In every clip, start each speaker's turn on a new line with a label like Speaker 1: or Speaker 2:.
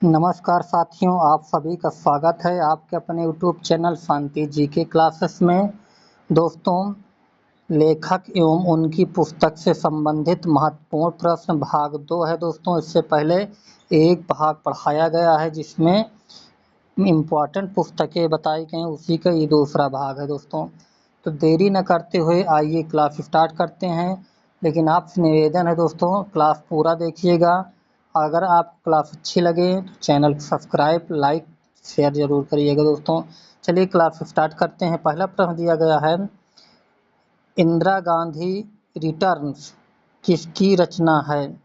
Speaker 1: नमस्कार साथियों, आप सभी का स्वागत है आपके अपने यूट्यूब चैनल शांति जी के क्लासेस में। दोस्तों, लेखक एवं उनकी पुस्तक से संबंधित महत्वपूर्ण प्रश्न भाग 2 है। दोस्तों, इससे पहले एक भाग पढ़ाया गया है जिसमें इम्पॉर्टेंट पुस्तकें बताई गई, उसी का ये दूसरा भाग है। दोस्तों, तो देरी न करते हुए आइए क्लास स्टार्ट करते हैं। लेकिन आपसे निवेदन है दोस्तों, क्लास पूरा देखिएगा। अगर आप क्लास अच्छी लगे तो चैनल को सब्सक्राइब, लाइक, शेयर जरूर करिएगा। दोस्तों, चलिए क्लास स्टार्ट करते हैं। पहला प्रश्न दिया गया है, इंदिरा गांधी रिटर्न्स किसकी रचना है?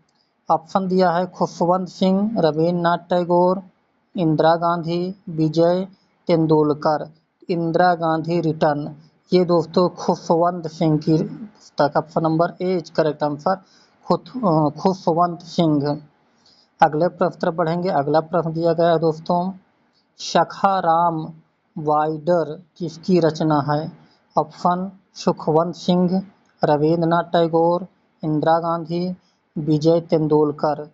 Speaker 1: ऑप्शन दिया है खुशवंत सिंह, रविन्द्रनाथ टैगोर, इंदिरा गांधी, विजय तेंदुलकर। इंदिरा गांधी रिटर्न, ये दोस्तों खुशवंत सिंह की पुस्तक। Option number A is correct answer, Khushwant Singh. अगले प्रश्न तरफ बढ़ेंगे। अगला प्रश्न दिया गया है दोस्तों, सखाराम वाइडर किसकी रचना है? ऑप्शन सुखवंत सिंह, रविन्द्रनाथ टैगोर, इंदिरा गांधी, विजय तेंदुलकर।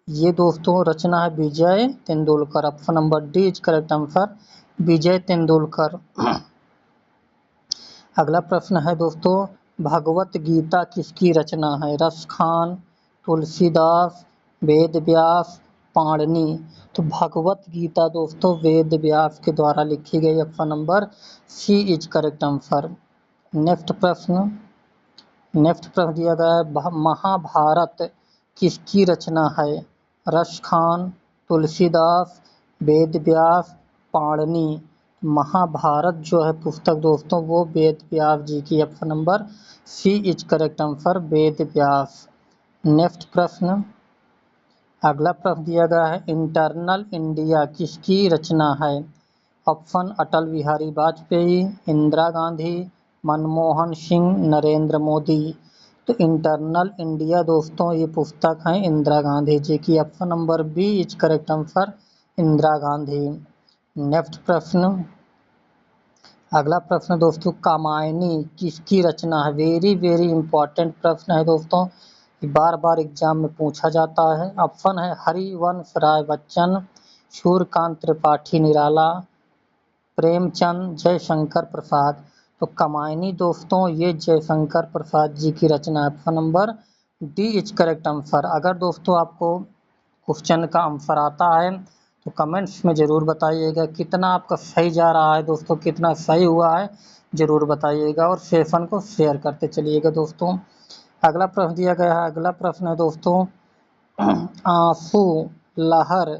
Speaker 1: ये दोस्तों रचना है Vijay Tendulkar. Option number D is correct answer, Vijay Tendulkar. अगला प्रश्न है दोस्तों, भगवत गीता किसकी रचना है? रसखान, तुलसीदास, वेद व्यास, पाणिनि। तो भगवत गीता दोस्तों वेद व्यास के द्वारा लिखी गई। Option number C is correct answer. Next प्रश्न दिया गया है, महाभारत किसकी रचना है? रसखान, तुलसीदास, वेद व्यास, पाणिनि। महाभारत जो है पुस्तक दोस्तों वो वेद व्यास जी की। Option number C is correct answer, Ved Vyas. Next प्रश्न, अगला प्रश्न दिया गया है, इंटरनल इंडिया किसकी रचना है? ऑप्शन अटल बिहारी वाजपेयी, इंदिरा गांधी, मनमोहन सिंह, नरेंद्र मोदी। तो इंटरनल इंडिया दोस्तों ये पुस्तक है इंदिरा गांधी जी की। Option number B is correct answer, Indira Gandhi. Next प्रश्न, अगला प्रश्न दोस्तों, कामायनी किसकी रचना है? वेरी वेरी इंपॉर्टेंट प्रश्न है दोस्तों, बार बार एग्जाम में पूछा जाता है। ऑप्शन है हरिवंश राय बच्चन, सूर्यकांत त्रिपाठी निराला, प्रेमचंद, जयशंकर प्रसाद। तो कामायनी दोस्तों ये जयशंकर प्रसाद जी की रचना है। Option number D is correct answer. अगर दोस्तों आपको क्वेश्चन का आंसर आता है तो कमेंट्स में ज़रूर बताइएगा कितना आपका सही जा रहा है दोस्तों, कितना सही हुआ है ज़रूर बताइएगा, और सेशन को शेयर करते चलिएगा दोस्तों। अगला प्रश्न दिया गया है। अगला प्रश्न है दोस्तों, आंसू लहर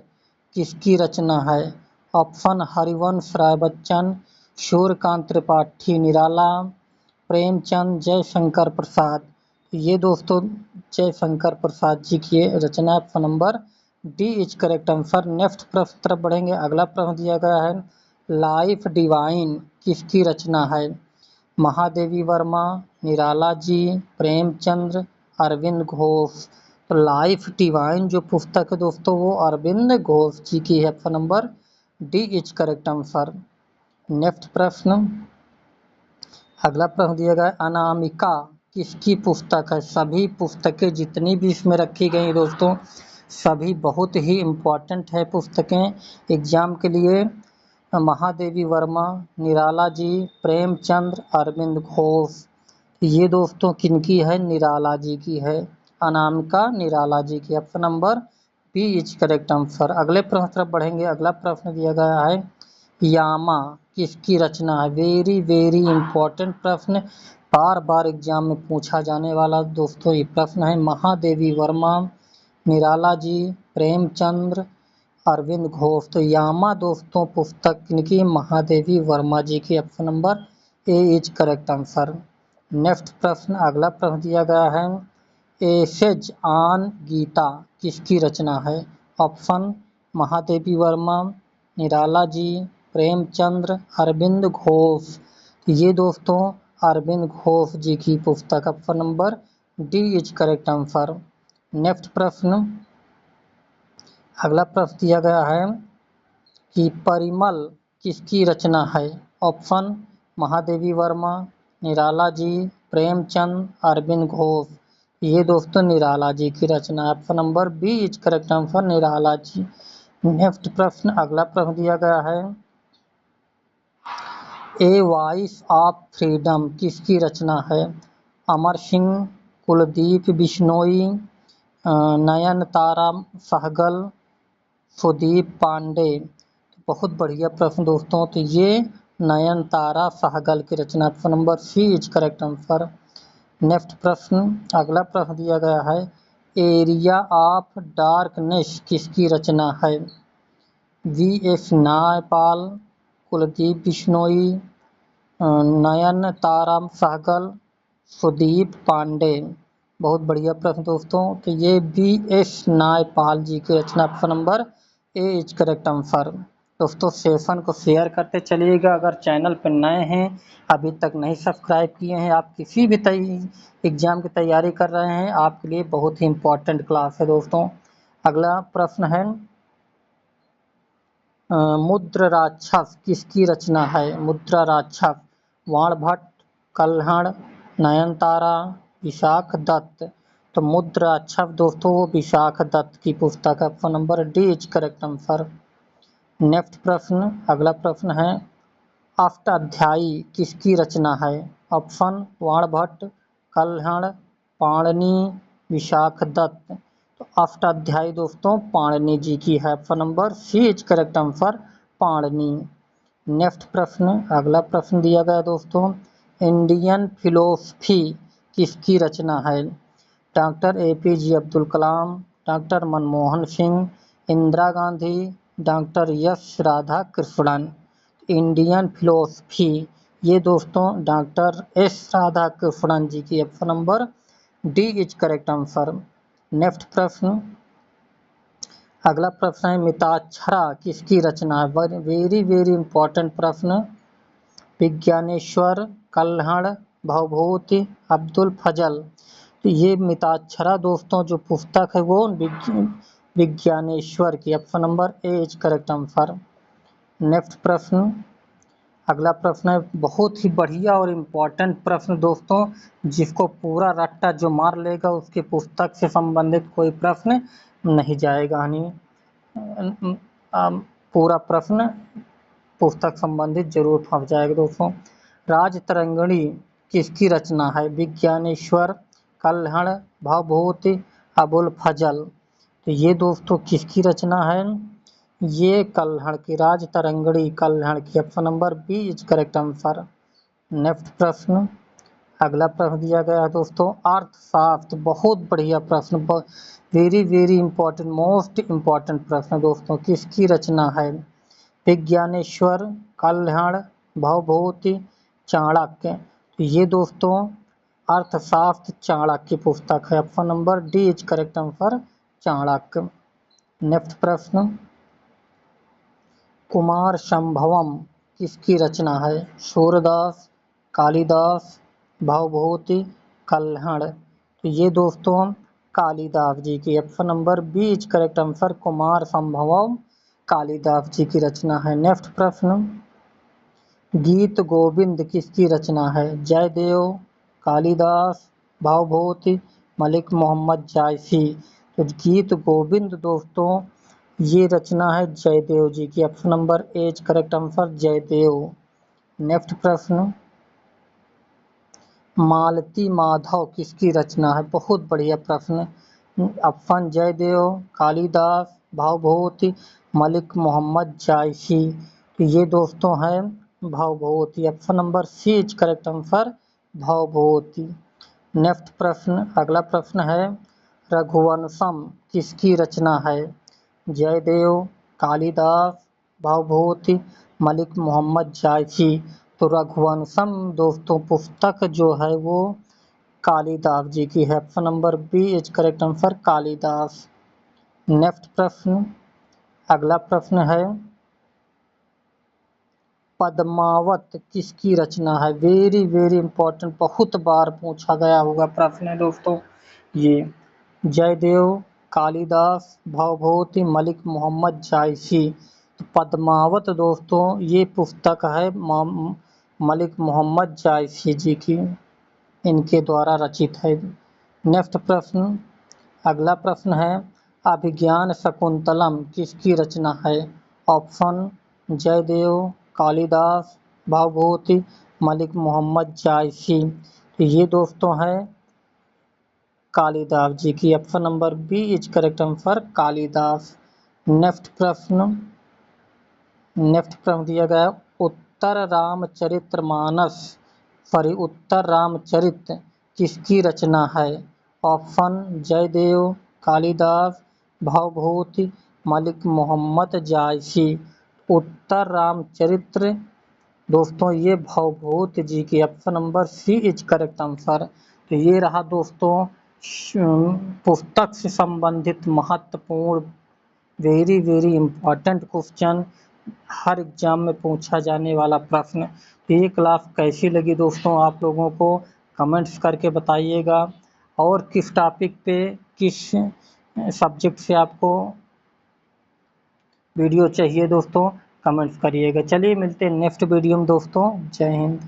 Speaker 1: किसकी रचना है? ऑप्शन हरिवंश राय बच्चन, सूर्यकांत त्रिपाठी निराला, प्रेमचंद, जयशंकर प्रसाद। ये दोस्तों जयशंकर प्रसाद जी की रचना। Option number D is correct answer. Next प्रश्न तरफ बढ़ेंगे। अगला प्रश्न दिया गया है, लाइफ डिवाइन किसकी रचना है? महादेवी वर्मा, निराला जी, प्रेमचंद्र, अरविंद घोष। तो लाइफ डिवाइन जो पुस्तक है दोस्तों वो अरविंद घोष जी की है। Option number D is correct answer. Next प्रश्न, अगला प्रश्न दिया गया, अनामिका किसकी पुस्तक है? सभी पुस्तकें जितनी भी इसमें रखी गई दोस्तों सभी बहुत ही इम्पोर्टेंट है पुस्तकें एग्जाम के लिए। महादेवी वर्मा, निराला जी, प्रेमचंद्र, अरविंद घोष। ये दोस्तों किनकी है? निराला जी की है। अनामिका निराला जी की। Option number B is correct answer. अगले प्रश्न तरफ बढ़ेंगे। अगला प्रश्न दिया गया है, यामा किसकी रचना है? वेरी वेरी इंपॉर्टेंट प्रश्न, बार बार एग्जाम में पूछा जाने वाला दोस्तों ये प्रश्न है। महादेवी वर्मा, निराला जी, प्रेमचंद्र, अरविंद घोष। तो यामा दोस्तों पुस्तक किनकी? महादेवी वर्मा जी की। Option number A is correct answer. Next प्रश्न, अगला प्रश्न दिया गया है, एसेज ऑन गीता किसकी रचना है? ऑप्शन महादेवी वर्मा, निराला जी, प्रेमचंद्र, अरविंद घोष। ये दोस्तों अरविंद घोष जी की पुस्तक। Option number D is correct answer. Next प्रश्न, अगला प्रश्न दिया गया है कि परिमल किसकी रचना है? ऑप्शन महादेवी वर्मा, निराला जी, प्रेमचंद, अरविंद घोष। ये दोस्तों निराला जी की रचना है। Option number B is correct answer, Nirala ji. Next प्रश्न, अगला प्रश्न दिया गया है, ए वॉइस ऑफ फ्रीडम किसकी रचना है? अमर सिंह, कुलदीप बिश्नोई, नयनतारा सहगल, सुदीप पांडे। बहुत बढ़िया प्रश्न दोस्तों, तो ये नयनतारा सहगल की रचना, option number C is correct answer. Next प्रश्न, अगला प्रश्न दिया गया है, एरिया ऑफ डार्कनेस किसकी रचना है? वी.एस. नायपाल, कुलदीप बिश्नोई, नयनतारा सहगल, सुदीप पांडे। बहुत बढ़िया प्रश्न दोस्तों, तो ये वी.एस. नायपाल जी की रचना, option number A is correct answer. दोस्तों सेशन को शेयर करते चलिएगा। अगर चैनल पर नए हैं, अभी तक नहीं सब्सक्राइब किए हैं, आप किसी भी एग्जाम की तैयारी कर रहे हैं, आपके लिए बहुत ही इम्पोर्टेंट क्लास है दोस्तों। अगला प्रश्न है, मुद्र राक्षस किसकी रचना है? मुद्रा राक्षस, वाणभट्ट, कल्हड़, नयनतारा, विशाख दत्त। तो मुद्रा राक्षस दोस्तों वो विशाख दत्त की पुस्तक है, option number D is correct answer. Next प्रश्न, अगला प्रश्न है, अष्टाध्यायी किसकी रचना है? ऑप्शन, वाणभट्ट, कल्हड़, पाणिनि, विशाख दत्त। तो अष्टाध्यायी दोस्तों पाणिनि जी की है, option number C is correct answer, Panini. Next प्रश्न, अगला प्रश्न दिया गया दोस्तों, इंडियन फिलोसफी किसकी रचना है? Doctor A P J. Abdul Kalam, doctor Manmohan Singh, Indira Gandhi, doctor S Radhakrishnan. Indian philosophy ये दोस्तों डॉक्टर एस राधाकृष्णन जी की, option number D is correct answer. Next प्रश्न, अगला प्रश्न है, मिताक्षरा किसकी रचना है? वेरी वेरी इंपॉर्टेंट प्रश्न। विज्ञानेश्वर, कल्हड़, भवभूति, अब्दुल फजल। तो ये मिताक्षरा दोस्तों जो पुस्तक है वो विज्ञानेश्वर की, option number A is correct answer. Next प्रश्न, अगला प्रश्न है, बहुत ही बढ़िया और इम्पोर्टेंट प्रश्न दोस्तों, जिसको पूरा रट्टा जो मार लेगा उसकी पुस्तक से संबंधित कोई प्रश्न नहीं जाएगा, यानी पूरा प्रश्न पुस्तक संबंधित जरूर फंस जाएगा दोस्तों। राजतरंगिणी किसकी रचना है? विज्ञानेश्वर, कल्हड़, भवभूति, अबुल फजल। तो ये दोस्तों किसकी रचना है? ये कल्हड़ की, राजतरंगिणी कल्हड़ की, option number B is correct answer. Next प्रश्न, अगला प्रश्न दिया गया है दोस्तों, अर्थशास्त्र, बहुत बढ़िया प्रश्न, very very important, most important प्रश्न दोस्तों, किसकी रचना है? विज्ञानेश्वर, कल्हड़, भवभूति, चाणक्य। तो ये दोस्तों अर्थशास्त्र चाणक्य की पुस्तक है, option number D is correct answer, Chanakya. Next प्रश्न, कुमार संभवम किसकी रचना है? सूरदास, कालिदास, भवभूति, कल्हड़। तो ये दोस्तों कालिदास जी की, option number B is correct answer, Kumar Sambhavam Kalidas ji की रचना है। नेक्स्ट प्रश्न, गीत गोविंद किसकी रचना है? जयदेव, कालिदास, भवभूति, मलिक मोहम्मद जायसी। तो गीत गोविंद दोस्तों ये रचना है जयदेव जी की, option number A is correct answer, Jaidev. Next प्रश्न, मालती माधव किसकी रचना है? बहुत बढ़िया प्रश्न, ऑप्शन जयदेव, कालिदास, भवभूति, मलिक मोहम्मद जायसी। तो ये दोस्तों है Bhavabhuti, option number C is correct answer, Bhavabhuti. Next प्रश्न, अगला प्रश्न है, रघुवंशम किसकी रचना है? जयदेव, कालिदास, भवभूति, मलिक मोहम्मद जायसी। तो रघुवंशम दोस्तों पुस्तक जो है वो कालिदास जी की है, option number B is correct answer, Kalidas. Next प्रश्न, अगला प्रश्न है, पद्मावत किसकी रचना है? वेरी वेरी इंपॉर्टेंट, बहुत बार पूछा गया होगा प्रश्न है दोस्तों ये। जयदेव, कालिदास, भवभूति, मलिक मोहम्मद जायसी। तो पद्मावत दोस्तों ये पुस्तक है मलिक मोहम्मद जायसी जी की, इनके द्वारा रचित है। नेक्स्ट प्रश्न, अगला प्रश्न है, अभिज्ञान शकुंतलम किसकी रचना है? ऑप्शन जयदेव, कालिदास, भावभूति, मलिक मोहम्मद जायसी। तो ये दोस्तों है कालिदास जी की। Option number B is correct answer Kalidas. Next प्रश्न दिया गया है, उत्तर रामचरित किसकी रचना है? ऑप्शन जयदेव, कालिदास, भावभूति, मलिक मोहम्मद जायसी। उत्तर रामचरित्र दोस्तों ये भावभूति जी की। Option number C is correct answer. तो ये रहा दोस्तों पुस्तक से संबंधित महत्वपूर्ण वेरी वेरी इंपॉर्टेंट क्वेश्चन, हर एग्जाम में पूछा जाने वाला प्रश्न। तो ये क्लास कैसी लगी दोस्तों आप लोगों को कमेंट्स करके बताइएगा, और किस टॉपिक पे किस सब्जेक्ट से आपको वीडियो चाहिए दोस्तों कमेंट्स करिएगा। चलिए मिलते हैं नेक्स्ट वीडियो में दोस्तों। जय हिंद।